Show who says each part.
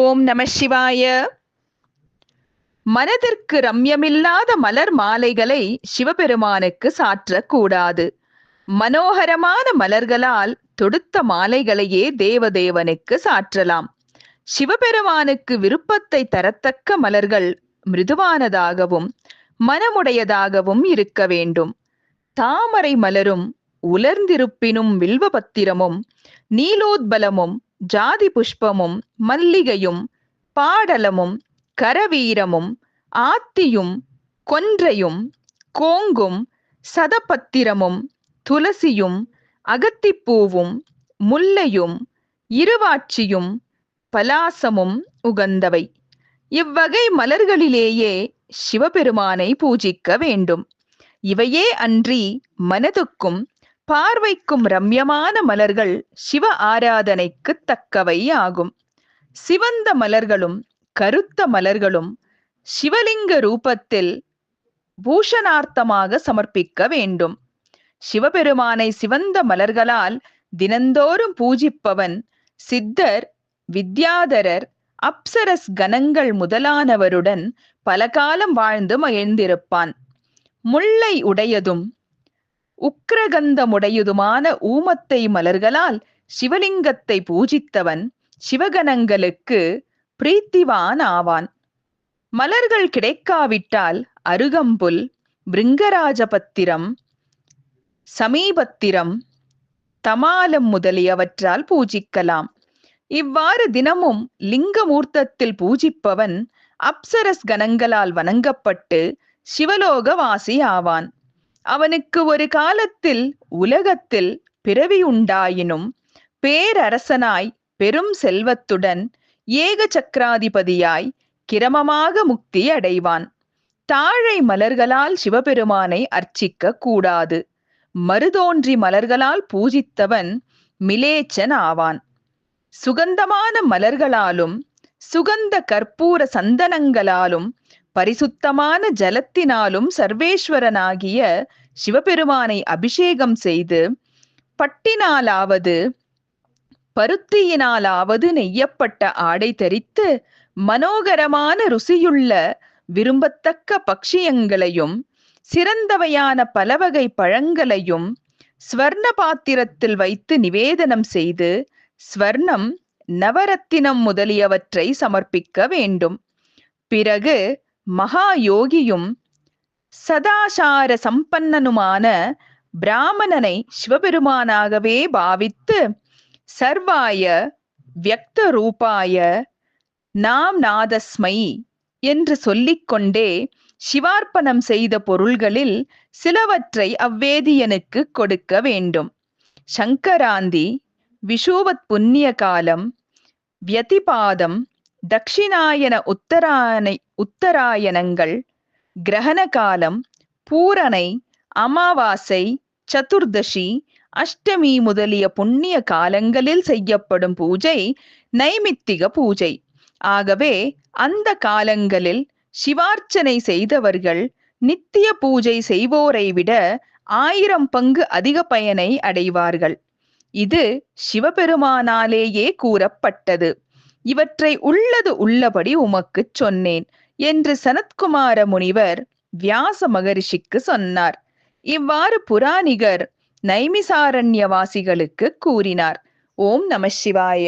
Speaker 1: ஓம் நம சிவாய. மனதிற்கு ரம்யமில்லாத மலர் மாலைகளை சிவபெருமானுக்கு சாற்றக்கூடாது. மனோகரமான மலர்களால் தொடுத்த மாலைகளையே தேவதேவனுக்கு சாற்றலாம். சிவபெருமானுக்கு விருப்பத்தை தரத்தக்க மலர்கள் மிருதுவானதாகவும் மனமுடையதாகவும் இருக்க வேண்டும். தாமரை மலரும் உலர்ந்திருப்பினும் வில்வபத்திரமும் நீலோத்பலமும் ஜாதி புஷ்பமும் மல்லிகையும் பாடலமும் கரவீரமும் ஆத்தியும் கொன்றையும் கோங்கும் சதபத்திரமும் துளசியும் அகத்திப்பூவும் முல்லையும் இருவாட்சியும் பலாசமும் உகந்தவை. இவ்வகை மலர்களிலேயே சிவபெருமானை பூஜிக்க வேண்டும். இவையே அன்றி மனதுக்கும் பார்வைக்கும் ரம்யமான மலர்கள் சிவ ஆராதனைக்கு தக்கவை ஆகும். சிவந்த மலர்களும் கருத்த மலர்களும் சிவலிங்க ரூபத்தில் பூஷணார்த்தமாக சமர்ப்பிக்க வேண்டும். சிவபெருமானை சிவந்த மலர்களால் தினந்தோறும் பூஜிப்பவன் சித்தர், வித்யாதரர், அப்சரஸ் கணங்கள் முதலானவருடன் பல காலம் வாழ்ந்து மகிழ்ந்திருப்பான். முல்லை உடையதும் உக்கிரகந்தமுடையதுமான ஊமத்தை மலர்களால் சிவலிங்கத்தை பூஜித்தவன் சிவகணங்களுக்கு பிரீத்திவான் ஆவான். மலர்கள் கிடைக்காவிட்டால் அருகம்புல், பிருங்கராஜபத்திரம், சமீபத்திரம், தமாலம் முதலியவற்றால் பூஜிக்கலாம். இவ்வாறு தினமும் லிங்கமூர்த்தத்தில் பூஜிப்பவன் அப்சரஸ் கணங்களால் வணங்கப்பட்டு சிவலோகவாசி ஆவான். அவனுக்கு ஒரு காலத்தில் உலகத்தில் பிறவி உண்டாயினும் பேரரசனாய் பெரும் செல்வத்துடன் ஏக சக்கராதிபதியாய் கிரமமாக முக்தி அடைவான். தாழை மலர்களால் சிவபெருமானை அர்ச்சிக்க கூடாது. மருதோன்றி மலர்களால் பூஜித்தவன் மிலேச்சன் ஆவான். சுகந்தமான மலர்களாலும் சுகந்த கற்பூர சந்தனங்களாலும் பரிசுத்தமான ஜலத்தினாலும் சர்வேஸ்வரனாகிய சிவபெருமானை அபிஷேகம் செய்து பட்டினாலாவது பருத்தியினாலாவது நெய்யப்பட்ட ஆடை தரித்து மனோகரமான ருசியுள்ள விரும்பத்தக்க பக்ஷியங்களையும் சிறந்தவையான பலவகை பழங்களையும் ஸ்வர்ண பாத்திரத்தில் வைத்து நிவேதனம் செய்து ஸ்வர்ணம், நவரத்தினம் முதலியவற்றை சமர்ப்பிக்க வேண்டும். பிறகு மகா யோகியும் சதாசார சம்பன்னனுமான பிராமணனை சிவபெருமானாகவே பாவித்து சர்வாய வியக்த ரூபாய நாம் நாதஸ்மை என்று சொல்லிக்கொண்டே சிவார்ப்பணம் செய்த பொருள்களில் சிலவற்றை அவ்வேதியனுக்கு கொடுக்க வேண்டும். சங்கராந்தி, விஷுவத் புண்ணிய காலம், வியதிபாதம், தட்சிணாயன உத்தராயணங்கள், கிரகண காலம், பூரணை, அமாவாசை, சதுர்தசி, அஷ்டமி முதலிய புண்ணிய காலங்களில் செய்யப்படும் பூஜை நைமித்திக பூஜை. ஆகவே அந்த காலங்களில் சிவார்ச்சனை செய்தவர்கள் நித்திய பூஜை செய்வோரை விட 1000 பங்கு அதிக பயனை அடைவார்கள். இது சிவபெருமானாலேயே கூறப்பட்டது. இவற்றை உள்ளது உள்ளபடி உமக்குச் சொன்னேன் என்று சனத்குமார முனிவர் வியாச மகரிஷிக்கு சொன்னார். இவ்வாறு புராணிகர் நைமிசாரண்யவாசிகளுக்கு கூறினார். ஓம் நம சிவாய.